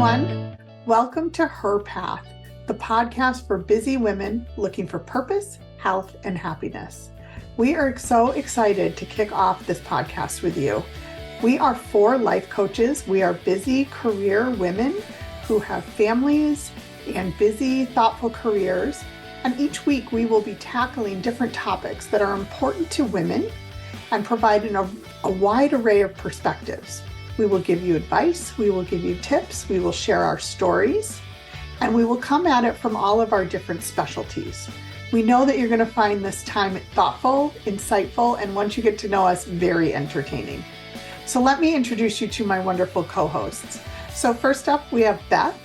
everyone. Welcome to HERPath, the podcast for busy women looking for purpose, health, and happiness. We are so excited to kick off this podcast with you. We are 4 life coaches. We are busy career women who have families and busy, thoughtful careers. And each week we will be tackling different topics that are important to women and providing a wide array of perspectives. We will give you advice, we will give you tips, we will share our stories, and we will come at it from all of our different specialties. We know that you're going to find this time thoughtful, insightful, and once you get to know us, very entertaining. So let me introduce you to my wonderful co-hosts. So first up, we have Beth,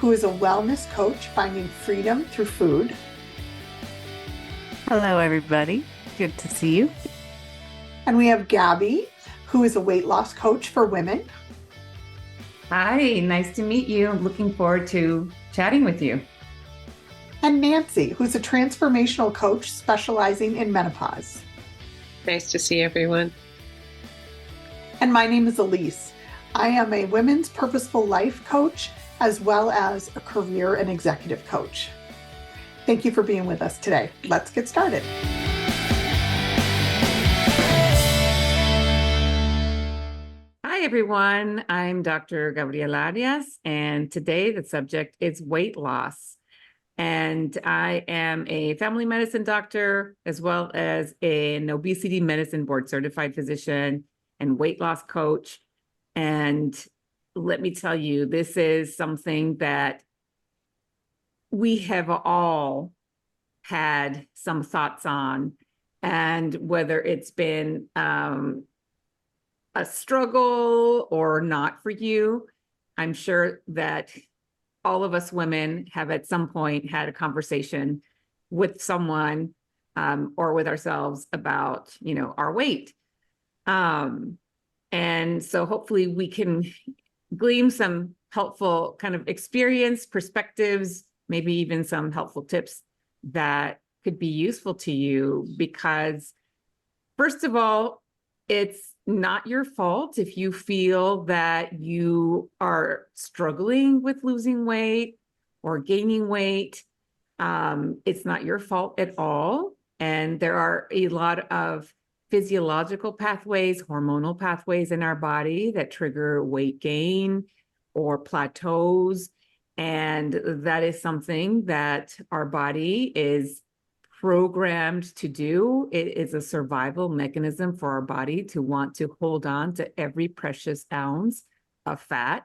who is a wellness coach finding freedom through food. Hello, everybody. Good to see you. And we have Gaby, who is a weight loss coach for women. Hi, nice to meet you. I'm looking forward to chatting with you. And Nancy, who's a transformational coach specializing in menopause. Nice to see everyone. And my name is Elise. I am a women's purposeful life coach, as well as a career and executive coach. Thank you for being with us today. Let's get started. Hi, everyone. I'm Dr. Gabriela Arias, and today the subject is weight loss. And I am a family medicine doctor, as well as an obesity medicine board certified physician and weight loss coach. And let me tell you, this is something that we have all had some thoughts on, and whether it's been a struggle or not for you, I'm sure that all of us women have at some point had a conversation with someone or with ourselves about, our weight. And so hopefully we can glean some helpful kind of experience, perspectives, maybe even some helpful tips that could be useful to you, because first of all, it's not your fault if you feel that you are struggling with losing weight or gaining weight. It's not your fault at all. And there are a lot of physiological pathways, hormonal pathways in our body that trigger weight gain or plateaus. And that is something that our body is programmed to do. It is a survival mechanism for our body to want to hold on to every precious ounce of fat.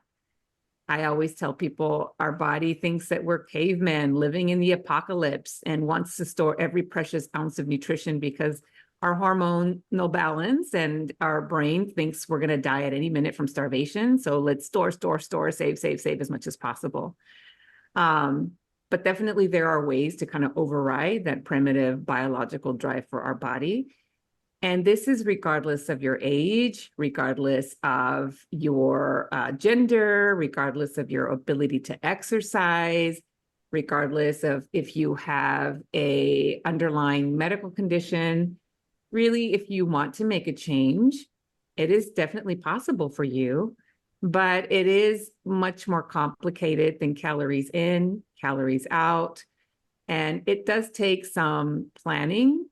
I always tell people our body thinks that we're cavemen living in the apocalypse and wants to store every precious ounce of nutrition because our hormonal balance and our brain thinks we're going to die at any minute from starvation. So let's store, save as much as possible. But definitely there are ways to kind of override that primitive biological drive for our body. And this is regardless of your age, regardless of your gender, regardless of your ability to exercise, regardless of if you have a underlying medical condition. Really, if you want to make a change, it is definitely possible for you. But it is much more complicated than calories in, calories out. And it does take some planning.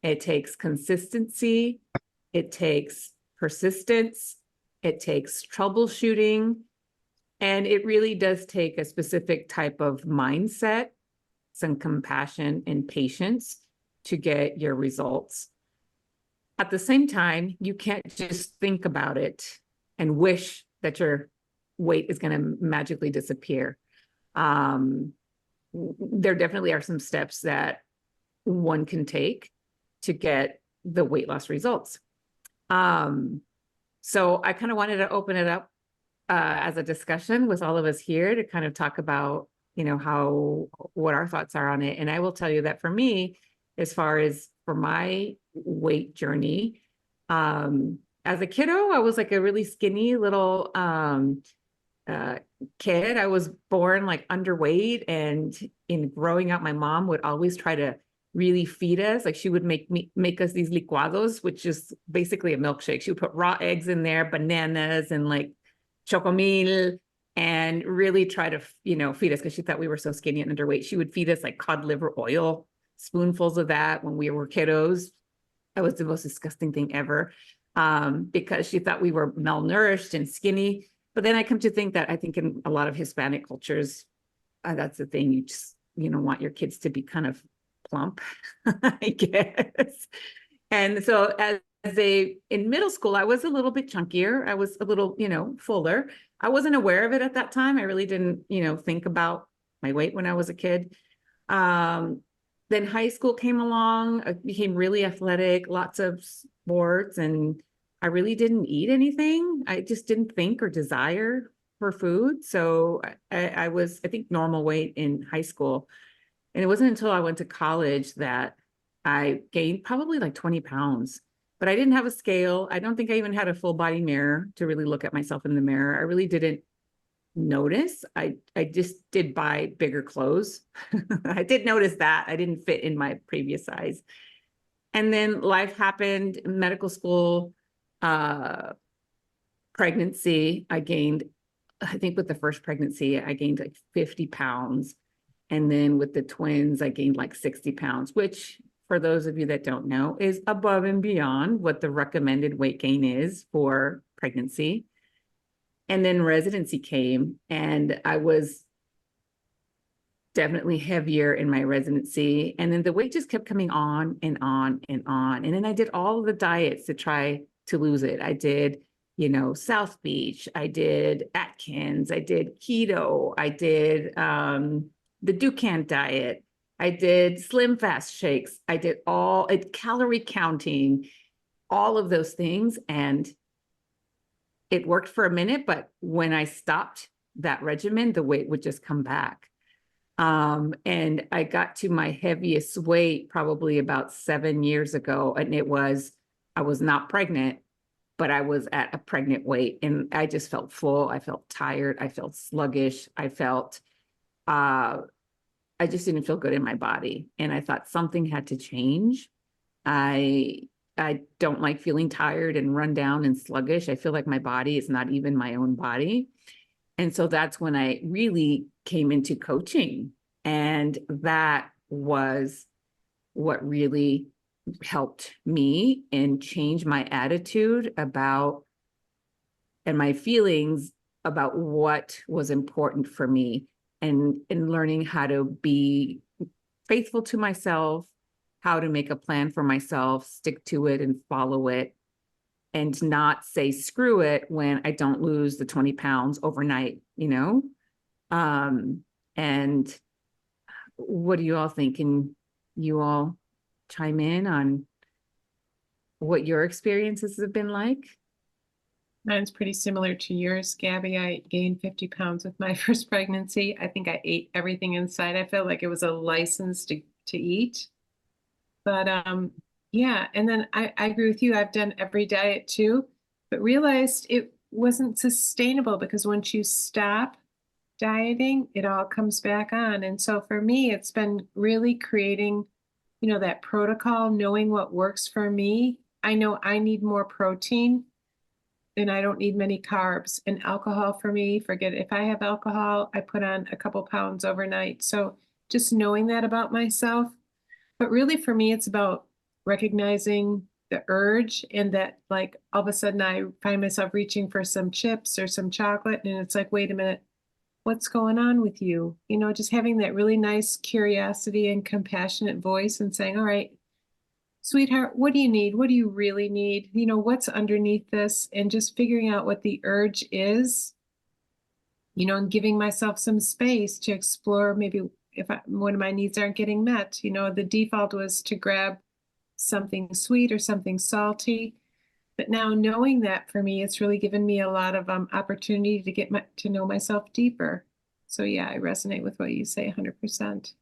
It takes consistency. It takes persistence. It takes troubleshooting. And it really does take a specific type of mindset, some compassion and patience to get your results. At the same time, you can't just think about it and wish that your weight is going to magically disappear. There definitely are some steps that one can take to get the weight loss results. So I kind of wanted to open it up as a discussion with all of us here to kind of talk about, what our thoughts are on it. And I will tell you that for me, as far as for my weight journey, as a kiddo, I was like a really skinny little kid. I was born like underweight, and in growing up, my mom would always try to really feed us. Like she would make us these licuados, which is basically a milkshake. She would put raw eggs in there, bananas, and like chocomil, and really try to, feed us because she thought we were so skinny and underweight. She would feed us like cod liver oil, spoonfuls of that when we were kiddos. That was the most disgusting thing ever, because she thought we were malnourished and skinny. But then I come to think that I think in a lot of Hispanic cultures, that's the thing. You just, want your kids to be kind of plump, I guess. And so in middle school, I was a little bit chunkier. I was a little, fuller. I wasn't aware of it at that time. I really didn't, think about my weight when I was a kid. Then high school came along. I became really athletic, lots of sports, and I really didn't eat anything. I just didn't think or desire for food. So I was, I think, normal weight in high school. And it wasn't until I went to college that I gained probably like 20 pounds, but I didn't have a scale. I don't think I even had a full body mirror to really look at myself in the mirror. I really didn't notice. I just did buy bigger clothes. I did notice that I didn't fit in my previous size. And then life happened, medical school, pregnancy. I think with the first pregnancy, I gained like 50 pounds. And then with the twins, I gained like 60 pounds, which for those of you that don't know, is above and beyond what the recommended weight gain is for pregnancy. And then residency came, and I was definitely heavier in my residency. And then the weight just kept coming on and on and on. And then I did all of the diets to try to lose it. I did, South Beach, I did Atkins, I did keto, I did the Dukan diet, I did slim fast shakes, I did all calorie counting, all of those things. And it worked for a minute, but when I stopped that regimen, the weight would just come back. And I got to my heaviest weight probably about 7 years ago. And I was not pregnant, but I was at a pregnant weight, and I just felt full. I felt tired. I felt sluggish. I just didn't feel good in my body. And I thought something had to change. I don't like feeling tired and run down and sluggish. I feel like my body is not even my own body. And so that's when I really came into coaching. And that was what really helped me and change my attitude about and my feelings about what was important for me, and learning how to be faithful to myself, how to make a plan for myself, stick to it and follow it, and not say screw it when I don't lose the 20 pounds overnight, and what do you all think? Can you all chime in on what your experiences have been like? Mine's pretty similar to yours, Gabby. I gained 50 pounds with my first pregnancy. I think I ate everything inside. I felt like it was a license to eat. But yeah, and then I agree with you. I've done every diet too, but realized it wasn't sustainable, because once you stop dieting, it all comes back on. And so for me, it's been really creating, that protocol, knowing what works for me. I know I need more protein, and I don't need many carbs. And alcohol for me, forget it. If I have alcohol, I put on a couple pounds overnight. So just knowing that about myself. But really for me, it's about recognizing the urge, and that like all of a sudden I find myself reaching for some chips or some chocolate, and it's like, wait a minute, what's going on with you? Just having that really nice curiosity and compassionate voice and saying, all right, sweetheart, what do you need? What do you really need? What's underneath this? And just figuring out what the urge is, and giving myself some space to explore. Maybe if one of my needs aren't getting met, the default was to grab something sweet or something salty. But now knowing that, for me, it's really given me a lot of opportunity to get to know myself deeper. So yeah, I resonate with what you say 100%.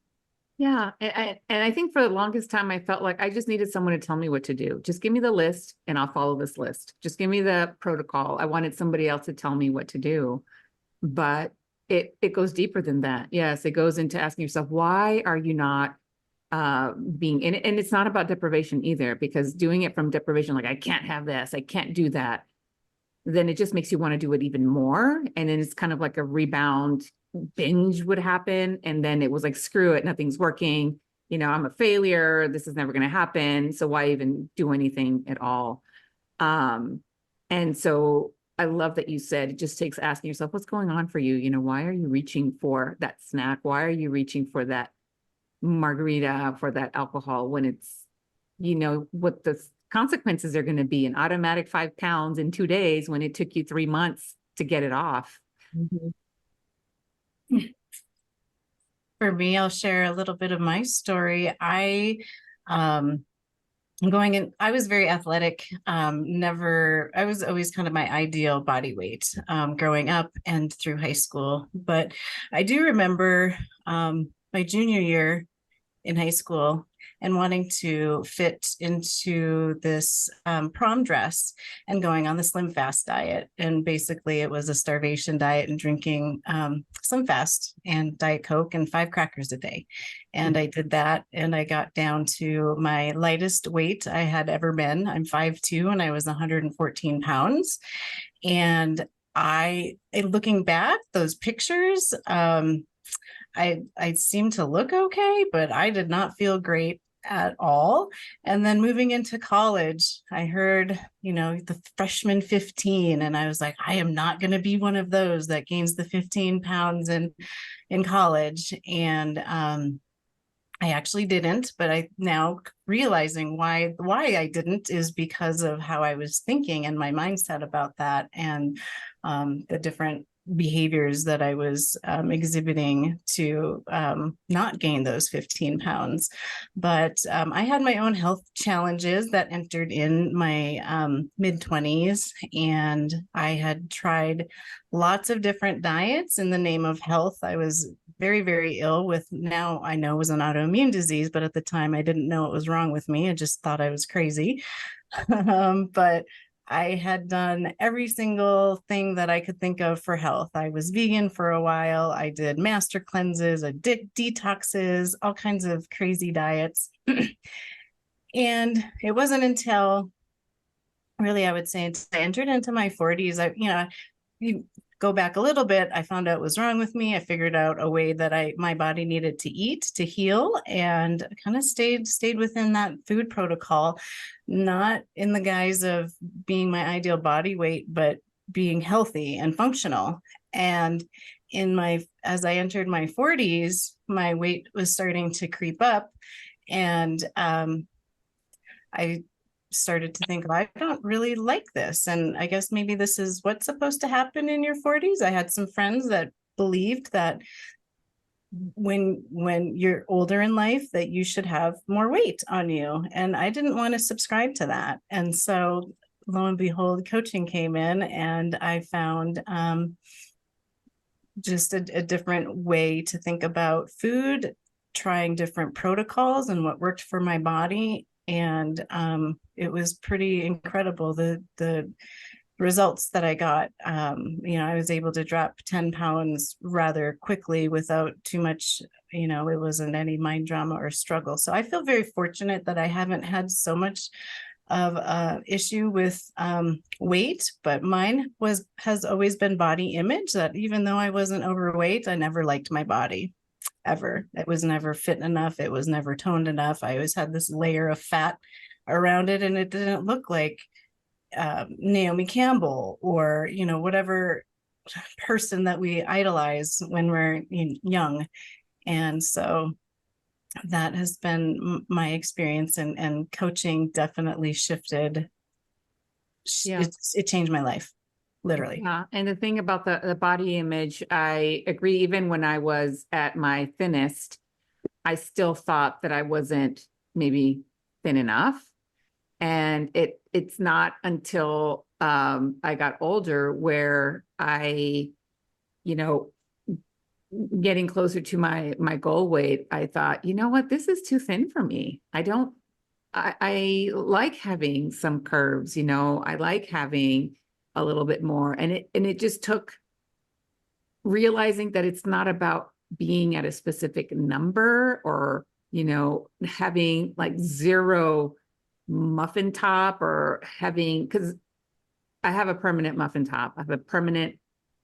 Yeah. And I think for the longest time, I felt like I just needed someone to tell me what to do. Just give me the list and I'll follow this list. Just give me the protocol. I wanted somebody else to tell me what to do. But it goes deeper than that. Yes, it goes into asking yourself, why are you not being in it? And it's not about deprivation either, because doing it from deprivation, like I can't have this, I can't do that. then it just makes you want to do it even more. And then it's kind of like a rebound binge would happen. And then it was like, screw it, nothing's working. I'm a failure. This is never going to happen. So why even do anything at all? And so I love that you said it just takes asking yourself, what's going on for you? Why are you reaching for that snack? Why are you reaching for that margarita, for that alcohol, when it's, what the consequences are going to be? An automatic 5 pounds in 2 days when it took you 3 months to get it off. Mhm. For me, I'll share a little bit of my story. I was very athletic. I was always kind of my ideal body weight, growing up and through high school. But I do remember, my junior year in high school and wanting to fit into this prom dress and going on the Slim Fast diet. And basically it was a starvation diet and drinking Slim Fast and Diet Coke and 5 crackers a day. And I did that, and I got down to my lightest weight I had ever been. I'm 5'2", and I was 114 pounds. And looking back, those pictures, I seemed to look okay, but I did not feel great at all. And then moving into college, I heard, the freshman 15, and I was like, I am not going to be one of those that gains the 15 pounds in college. And I actually didn't, but I now realizing why I didn't is because of how I was thinking and my mindset about that, and the different behaviors that I was exhibiting to not gain those 15 pounds. But I had my own health challenges that entered in my mid-20s, and I had tried lots of different diets in the name of health. I was very, very ill with, now I know it was an autoimmune disease, but at the time I didn't know what was wrong with me. I just thought I was crazy. But I had done every single thing that I could think of for health. I was vegan for a while. I did master cleanses, I did detoxes, all kinds of crazy diets. And it wasn't until really, I would say, until I entered into my 40s, you go back a little bit, I found out what was wrong with me. I figured out a way that my body needed to eat to heal, and kind of stayed within that food protocol, not in the guise of being my ideal body weight, but being healthy and functional. And as I entered my 40s, my weight was starting to creep up, and I started to think, I don't really like this. And I guess maybe this is what's supposed to happen in your 40s. I had some friends that believed that when you're older in life that you should have more weight on you. And I didn't want to subscribe to that. And so lo and behold, coaching came in, and I found just a different way to think about food, trying different protocols and what worked for my body. And it was pretty incredible, the results that I got. I was able to drop 10 pounds rather quickly without too much, it wasn't any mind drama or struggle. So I feel very fortunate that I haven't had so much of a issue with weight, but mine has always been body image, that even though I wasn't overweight, I never liked my body. Ever. It was never fit enough. It was never toned enough. I always had this layer of fat around it, and it didn't look like Naomi Campbell or, whatever person that we idolize when we're young. And so that has been my experience, and coaching definitely shifted. Yeah. It changed my life. Literally. Yeah. And the thing about the body image, I agree. Even when I was at my thinnest, I still thought that I wasn't maybe thin enough. And it's not until I got older where I, getting closer to my goal weight, I thought, you know what, this is too thin for me. I like having some curves, I like having a little bit more. And it just took realizing that it's not about being at a specific number or, having like 0 muffin top or having, because I have a permanent muffin top. I have a permanent,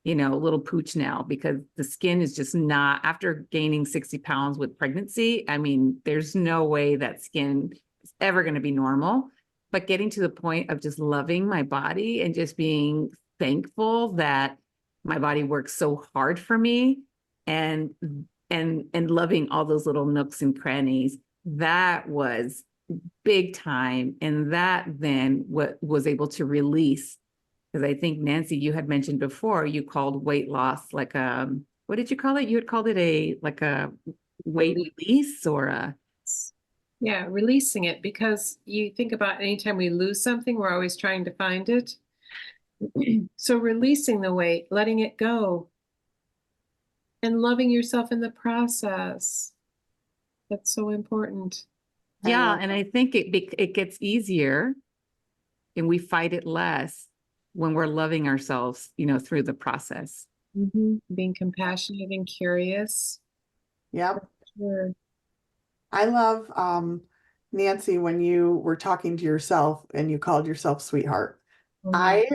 little pooch now because the skin is just not, after gaining 60 pounds with pregnancy, I mean, there's no way that skin is ever going to be normal. But getting to the point of just loving my body and just being thankful that my body works so hard for me, and loving all those little nooks and crannies, that was big time. And that then was able to release, because I think, Nancy, you had mentioned before, you called weight loss like what did you call it? You had called it a weight release or a. Yeah, releasing it, because you think about anytime we lose something, we're always trying to find it. So releasing the weight, letting it go, and loving yourself in the process. That's so important. Yeah, and I think it gets easier and we fight it less when we're loving ourselves, through the process. Being compassionate and curious. Yep. Sure. I love, Nancy, when you were talking to yourself and you called yourself sweetheart. I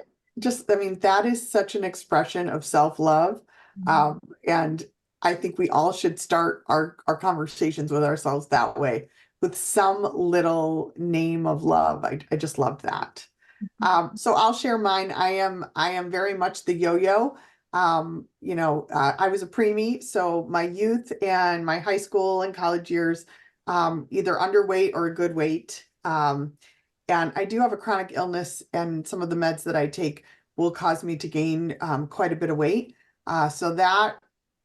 mean, that is such an expression of self-love. And I think we all should start our conversations with ourselves that way, with some little name of love. I just loved that. So I'll share mine. I am very much the yo-yo. I was a preemie, so my youth and my high school and college years, either underweight or a good weight. And I do have a chronic illness, and some of the meds that I take will cause me to gain quite a bit of weight. So that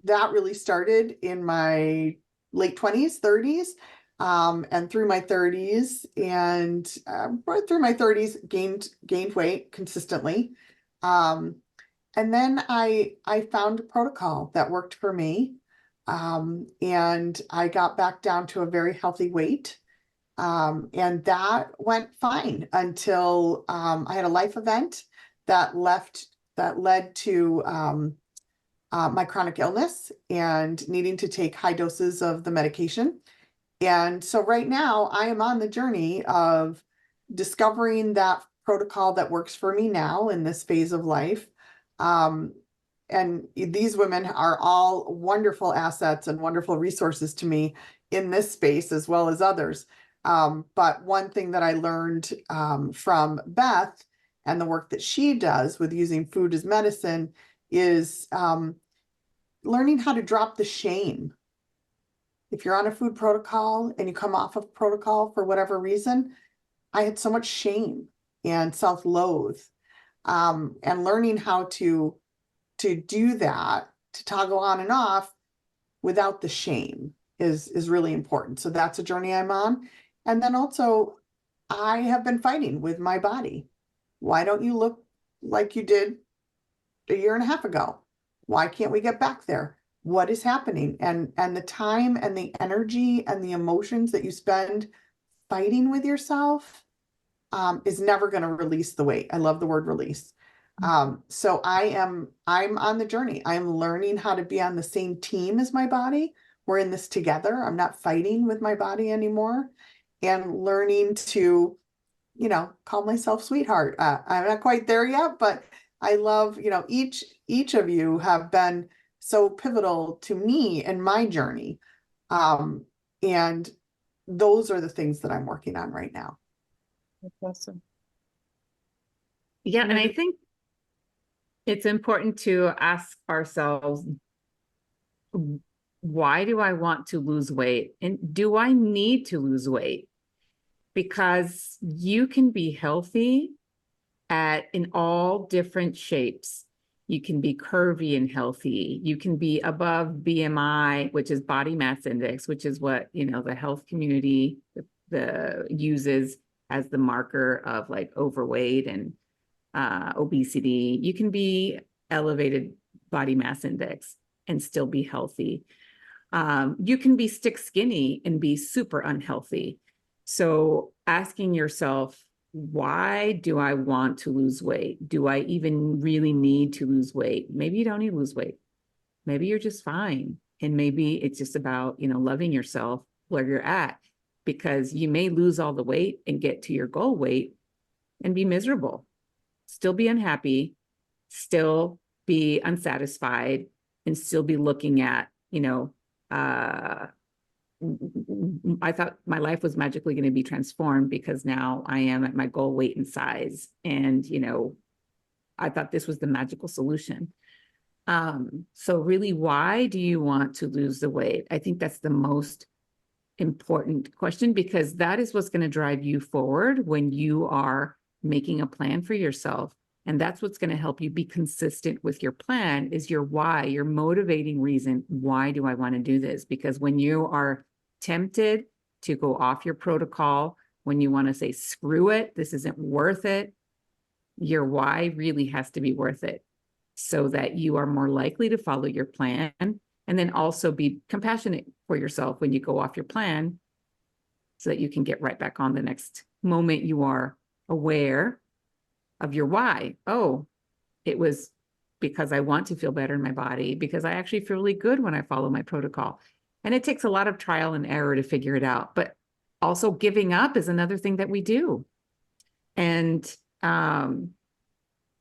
really started in my late 20s, 30s, and through my 30s, and right through my 30s, gained weight consistently. And then I found a protocol that worked for me, and I got back down to a very healthy weight. And that went fine until I had a life event that led to my chronic illness and needing to take high doses of the medication. And so right now I am on the journey of discovering that protocol that works for me now in this phase of life. And these women are all wonderful assets and wonderful resources to me in this space, as well as others. But one thing that I learned from Beth and the work that she does with using food as medicine is learning how to drop the shame. If you're on a food protocol and you come off of protocol for whatever reason, I had so much shame and self-loathe, and learning how to do that, to toggle on and off without the shame is really important. So that's a journey I'm on. And then also, I have been fighting with my body. Why don't you look like you did a year and a half ago? Why can't we get back there? What is happening? And the time and the energy and the emotions that you spend fighting with yourself is never going to release the weight. I love the word release. So I'm on the journey. I'm learning how to be on the same team as my body. We're in this together. I'm not fighting with my body anymore, and learning to, call myself sweetheart. I'm not quite there yet, but I love, each of you have been so pivotal to me in my journey. And those are the things that I'm working on right now. That's awesome. Yeah. And I think it's important to ask ourselves, why do I want to lose weight? And do I need to lose weight? Because you can be healthy in all different shapes. You can be curvy and healthy. You can be above BMI, which is body mass index, which is what, the health community uses as the marker of like overweight and obesity. You can be elevated body mass index and still be healthy. You can be stick skinny and be super unhealthy. So asking yourself, why do I want to lose weight? Do I even really need to lose weight? Maybe you don't need to lose weight. Maybe you're just fine. And maybe it's just about, loving yourself where you're at, because you may lose all the weight and get to your goal weight and be miserable. still be unhappy, still be unsatisfied, and still be looking at, I thought my life was magically going to be transformed because now I am at my goal weight and size. And, I thought this was the magical solution. So really, why do you want to lose the weight? I think that's the most important question, because that is what's going to drive you forward when you are making a plan for yourself. And that's what's going to help you be consistent with your plan, is your why, your motivating reason. Why do I want to do this? Because when you are tempted to go off your protocol, when you want to say, screw it, this isn't worth it, your why really has to be worth it, so that you are more likely to follow your plan. And then also be compassionate for yourself when you go off your plan, so that you can get right back on the next moment you are aware of your why. Oh, it was because I want to feel better in my body, because I actually feel really good when I follow my protocol. And it takes a lot of trial and error to figure it out. But also giving up is another thing that we do. And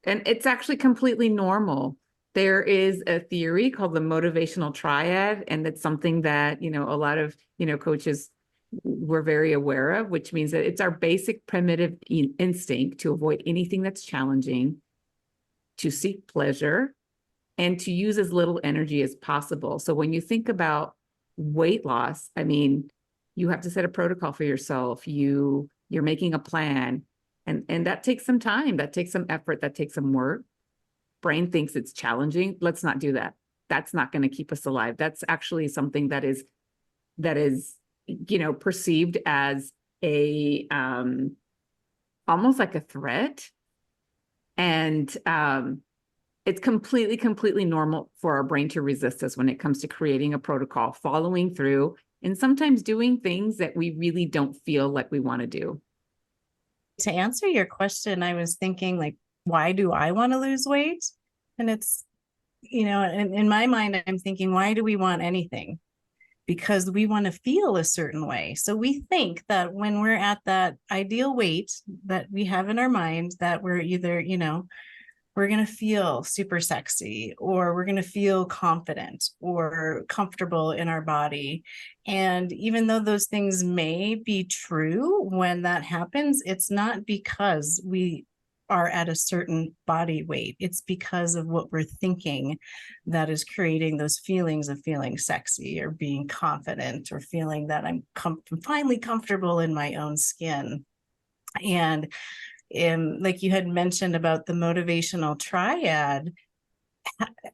it's actually completely normal. There is a theory called the motivational triad, and it's something that, a lot of, coaches were very aware of, which means that it's our basic primitive instinct to avoid anything that's challenging, to seek pleasure, and to use as little energy as possible. So when you think about weight loss, I mean, you have to set a protocol for yourself. You're making a plan, and that takes some time, that takes some effort, that takes some work. Brain thinks it's challenging. Let's not do that. That's not going to keep us alive. That's actually something that is perceived as a almost like a threat. And it's completely normal for our brain to resist us when it comes to creating a protocol, following through, and sometimes doing things that we really don't feel like we want to do. To answer your question, I was thinking, like, why do I want to lose weight? And it's, in my mind, I'm thinking, why do we want anything? Because we want to feel a certain way. So we think that when we're at that ideal weight that we have in our mind, that we're either, we're going to feel super sexy, or we're going to feel confident or comfortable in our body. And even though those things may be true when that happens, it's not because we are at a certain body weight. It's because of what we're thinking that is creating those feelings of feeling sexy or being confident, or feeling that I'm finally comfortable in my own skin. And like you had mentioned about the motivational triad,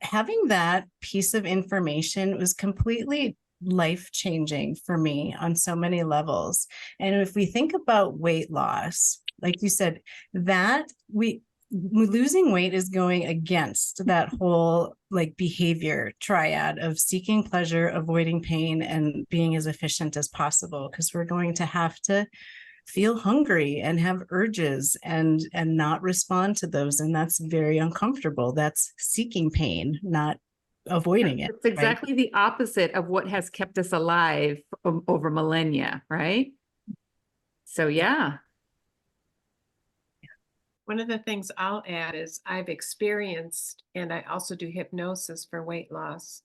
having that piece of information was completely life-changing for me on so many levels. And if we think about weight loss, like you said, that losing weight is going against that whole like behavior triad of seeking pleasure, avoiding pain, and being as efficient as possible, because we're going to have to feel hungry and have urges and not respond to those. And that's very uncomfortable. That's seeking pain, not avoiding it. It's exactly the opposite of what has kept us alive over millennia, right? So, yeah. One of the things I'll add is I've experienced, and I also do hypnosis for weight loss,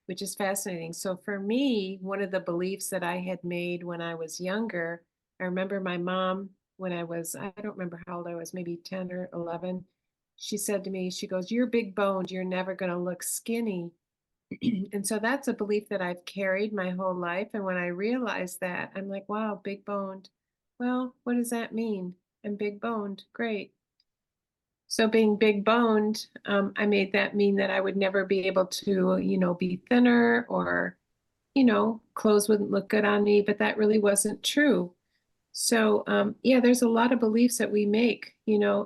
which is fascinating. So for me, one of the beliefs that I had made when I was younger, I remember my mom, when I don't remember how old I was, maybe 10 or 11, she said to me, she goes, "You're big boned, you're never going to look skinny." And so that's a belief that I've carried my whole life. And when I realized that, I'm like, wow, big boned. Well, what does that mean? I'm big boned. Great. So being big boned, I made that mean that I would never be able to, be thinner, or, clothes wouldn't look good on me, but that really wasn't true. So, yeah, there's a lot of beliefs that we make,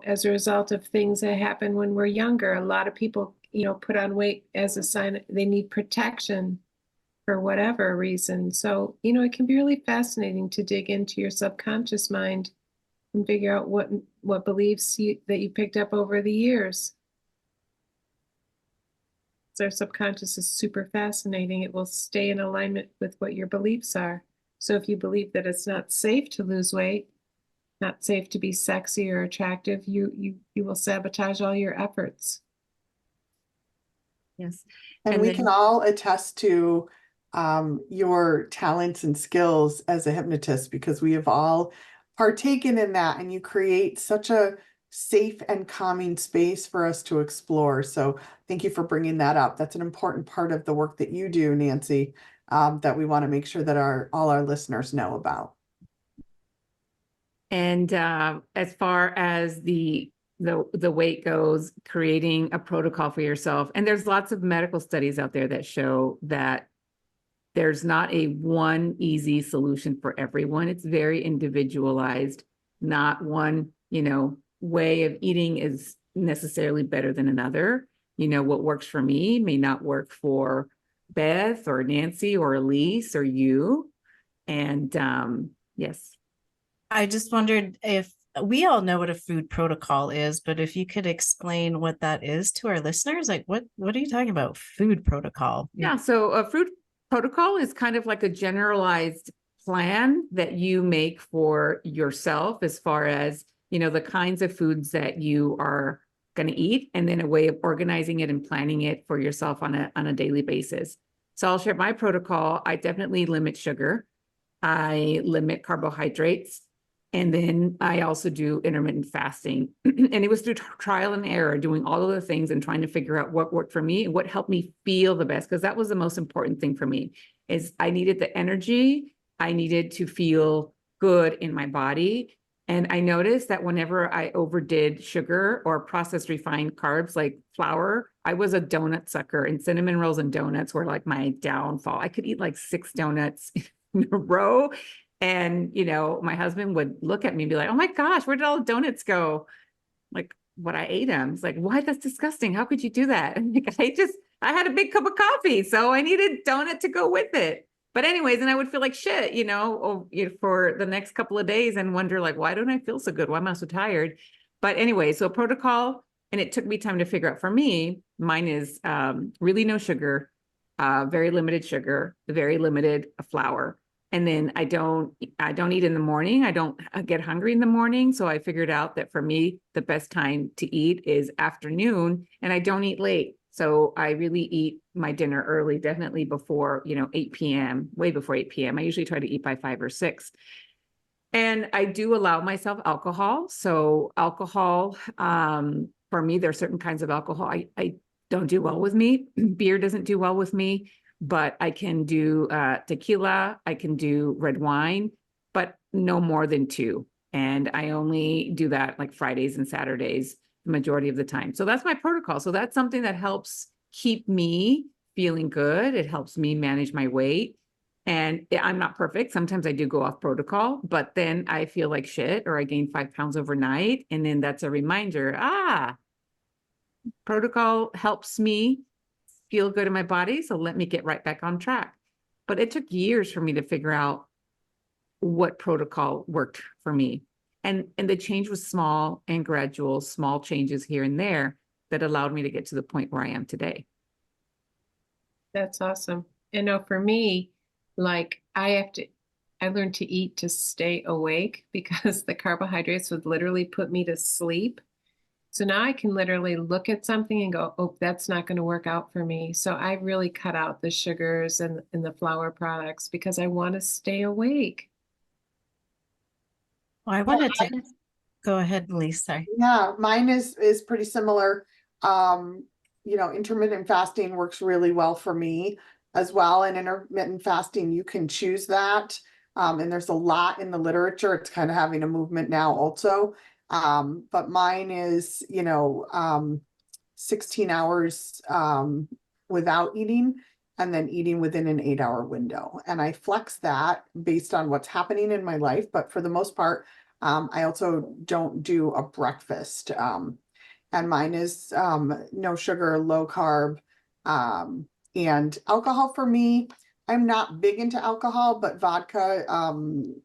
as a result of things that happen when we're younger. A lot of people, put on weight as a sign they need protection for whatever reason. So, it can be really fascinating to dig into your subconscious mind and figure out what beliefs that you picked up over the years. So our subconscious is super fascinating. It will stay in alignment with what your beliefs are. So if you believe that it's not safe to lose weight, not safe to be sexy or attractive, you will sabotage all your efforts. Yes. And we can all attest to your talents and skills as a hypnotist, because we have all partaken in that, and you create such a safe and calming space for us to explore. So thank you for bringing that up. That's an important part of the work that you do, Nancy, that we want to make sure that all our listeners know about. And as far as the weight goes, creating a protocol for yourself. And there's lots of medical studies out there that show that there's not a one easy solution for everyone. It's very individualized. Not one, way of eating is necessarily better than another. What works for me may not work for Beth or Nancy or Elise or you. And yes. I just wondered if we all know what a food protocol is, but if you could explain what that is to our listeners, like what are you talking about? Food protocol? Yeah. So a food protocol is kind of like a generalized plan that you make for yourself as far as, the kinds of foods that you are going to eat, and then a way of organizing it and planning it for yourself on a daily basis. So I'll share my protocol. I definitely limit sugar. I limit carbohydrates. And then I also do intermittent fasting. And it was through trial and error, doing all of the things and trying to figure out what worked for me and what helped me feel the best. Because that was the most important thing for me, is I needed the energy. I needed to feel good in my body. And I noticed that whenever I overdid sugar or processed refined carbs like flour, I was a donut sucker, and cinnamon rolls and donuts were like my downfall. I could eat like 6 donuts in a row. And, my husband would look at me and be like, oh my gosh, where did all the donuts go? Like, what I ate them. It's like, what? That's disgusting. How could you do that? And like, I had a big cup of coffee, so I needed donut to go with it. But anyways, and I would feel like shit, for the next couple of days and wonder like, why don't I feel so good? Why am I so tired? But anyway, so protocol, and it took me time to figure out. For me, mine is really no sugar, very limited sugar, very limited flour. And then I don't eat in the morning. I don't get hungry in the morning. So I figured out that for me, the best time to eat is afternoon, and I don't eat late. So I really eat my dinner early, definitely before, 8 p.m., way before 8 p.m. I usually try to eat by 5 or 6. And I do allow myself alcohol. So alcohol, for me, there are certain kinds of alcohol I don't do well with me. Beer doesn't do well with me. But I can do tequila, I can do red wine, but no more than 2. And I only do that like Fridays and Saturdays, the majority of the time. So that's my protocol. So that's something that helps keep me feeling good. It helps me manage my weight. And I'm not perfect. Sometimes I do go off protocol, but then I feel like shit, or I gain 5 pounds overnight. And then that's a reminder, protocol helps me feel good in my body. So let me get right back on track. But it took years for me to figure out what protocol worked for me. And the change was small and gradual, small changes here and there that allowed me to get to the point where I am today. That's awesome. For me, like I learned to eat to stay awake, because the carbohydrates would literally put me to sleep. So now I can literally look at something and go, oh, that's not going to work out for me. So I really cut out the sugars and the flour products because I want to stay awake. Well, I wanted to go ahead, Lisa. Yeah, mine is pretty similar. Intermittent fasting works really well for me as well. And intermittent fasting, you can choose that. And there's a lot in the literature. It's kind of having a movement now also. But mine is, 16 hours without eating, and then eating within an 8-hour window. And I flex that based on what's happening in my life. But for the most part, I also don't do a breakfast. And mine is no sugar, low carb, and alcohol. For me, I'm not big into alcohol, but vodka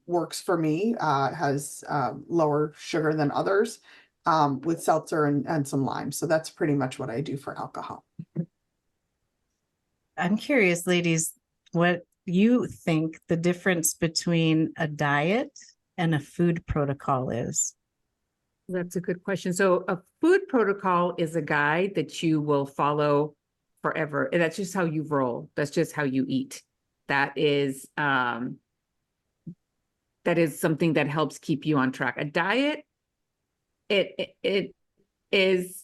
works for me. It has lower sugar than others, with seltzer and some lime. So that's pretty much what I do for alcohol. I'm curious, ladies, what you think the difference between a diet and a food protocol is? That's a good question. So a food protocol is a guide that you will follow forever. And that's just how you roll. That's just how you eat. That is something that helps keep you on track. A diet, it is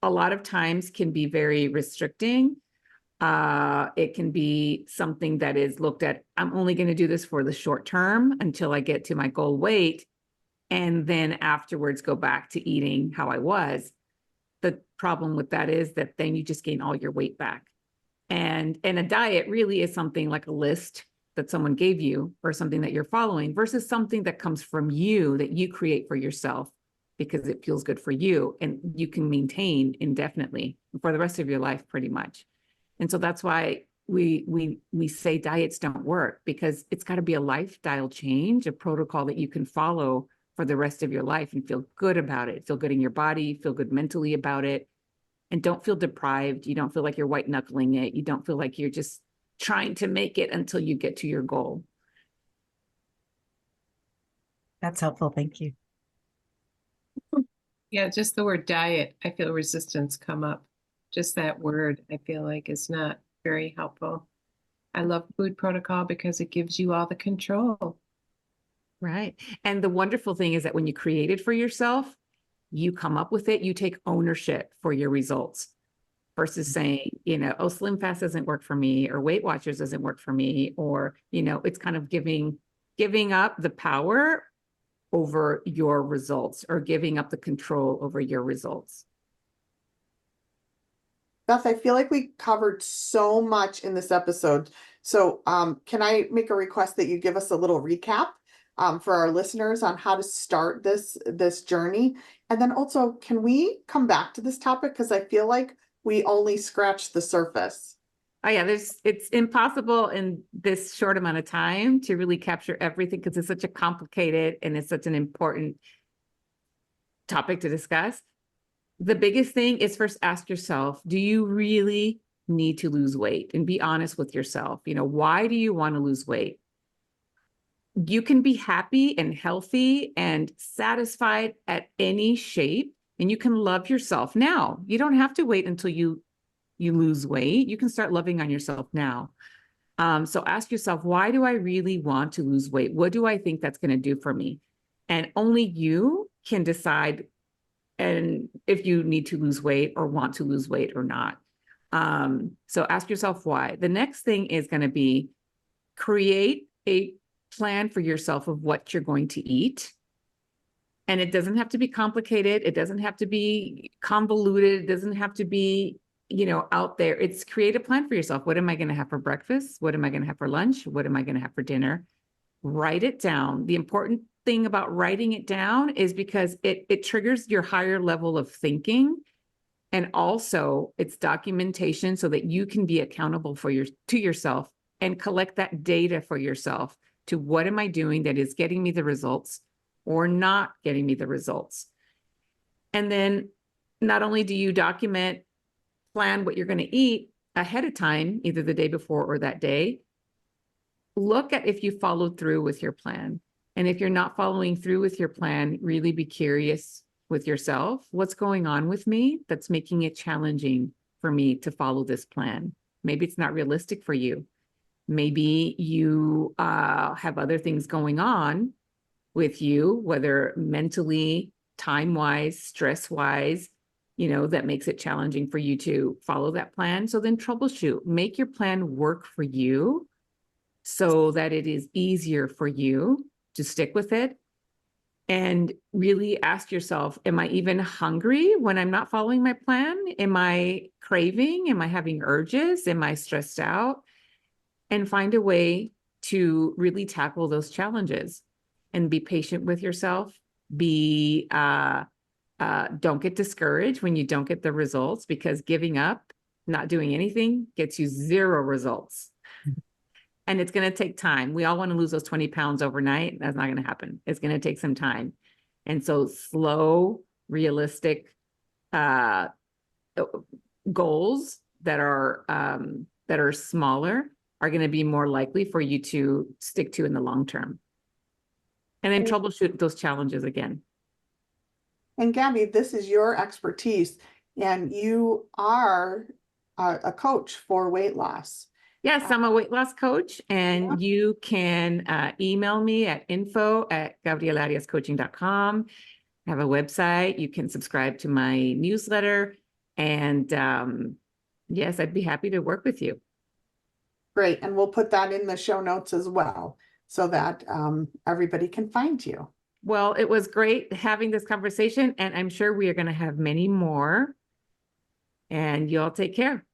a lot of times can be very restricting. It can be something that is looked at, I'm only going to do this for the short term until I get to my goal weight, and then afterwards go back to eating how I was. The problem with that is that then you just gain all your weight back. And a diet really is something like a list that someone gave you or something that you're following versus something that comes from you that you create for yourself because it feels good for you and you can maintain indefinitely for the rest of your life pretty much. And so that's why we say diets don't work, because it's got to be a lifestyle change, a protocol that you can follow for the rest of your life and feel good about it, feel good in your body, feel good mentally about it, and don't feel deprived. You don't feel like you're white knuckling it. You don't feel like you're just trying to make it until you get to your goal. That's helpful. Thank you. Yeah, just the word diet, I feel resistance come up. Just that word, I feel like is not very helpful. I love food protocol because it gives you all the control. Right. And the wonderful thing is that when you create it for yourself, you come up with it, you take ownership for your results versus saying, oh, Slim Fast doesn't work for me, or Weight Watchers doesn't work for me, or, it's kind of giving up the power over your results or giving up the control over your results. Beth, I feel like we covered so much in this episode. So can I make a request that you give us a little recap for our listeners on how to start this journey? And then also, can we come back to this topic? Because I feel like we only scratched the surface. Oh yeah, it's impossible in this short amount of time to really capture everything because it's such a complicated and it's such an important topic to discuss. The biggest thing is first ask yourself, do you really need to lose weight? And be honest with yourself. Why do you want to lose weight? You can be happy and healthy and satisfied at any shape, and you can love yourself now. You don't have to wait until you lose weight. You can start loving on yourself now. So ask yourself, why do I really want to lose weight? What do I think that's going to do for me? And only you can decide and if you need to lose weight or want to lose weight or not. So ask yourself why. The next thing is going to be create a plan for yourself of what you're going to eat. And it doesn't have to be complicated. It doesn't have to be convoluted. It doesn't have to be, out there. It's create a plan for yourself. What am I going to have for breakfast? What am I going to have for lunch? What am I going to have for dinner? Write it down. The important thing about writing it down is because it triggers your higher level of thinking. And also it's documentation so that you can be accountable to yourself and collect that data for yourself to what am I doing that is getting me the results or not getting me the results. And then not only do you document, plan what you're going to eat ahead of time, either the day before or that day, look at if you followed through with your plan. And if you're not following through with your plan, really be curious with yourself. What's going on with me that's making it challenging for me to follow this plan? Maybe it's not realistic for you. Maybe you have other things going on with you, whether mentally, time-wise, stress-wise, that makes it challenging for you to follow that plan. So then troubleshoot, make your plan work for you so that it is easier for you to stick with it. And really ask yourself, am I even hungry when I'm not following my plan? Am I craving? Am I having urges? Am I stressed out? And find a way to really tackle those challenges and be patient with yourself. Don't get discouraged when you don't get the results, because giving up, not doing anything gets you zero results. And it's going to take time. We all want to lose those 20 pounds overnight. That's not going to happen. It's going to take some time. And so slow, realistic goals that are smaller are going to be more likely for you to stick to in the long term. and then troubleshoot those challenges again. And Gaby, this is your expertise, and you are a coach for weight loss. Yes, I'm a weight loss coach, and Yeah. you can email me at info@gabrielariascoaching.com. I have a website. You can subscribe to my newsletter. And yes, I'd be happy to work with you. Great. And we'll put that in the show notes as well so that everybody can find you. Well, it was great having this conversation, and I'm sure we are going to have many more. And you all take care.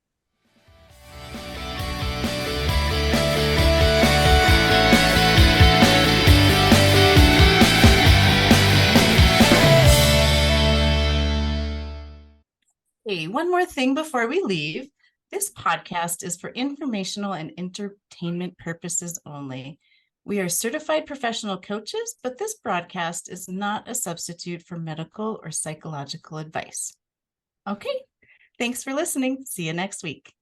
Hey, one more thing before we leave. This podcast is for informational and entertainment purposes only. We are certified professional coaches, but this broadcast is not a substitute for medical or psychological advice. Okay, thanks for listening. See you next week.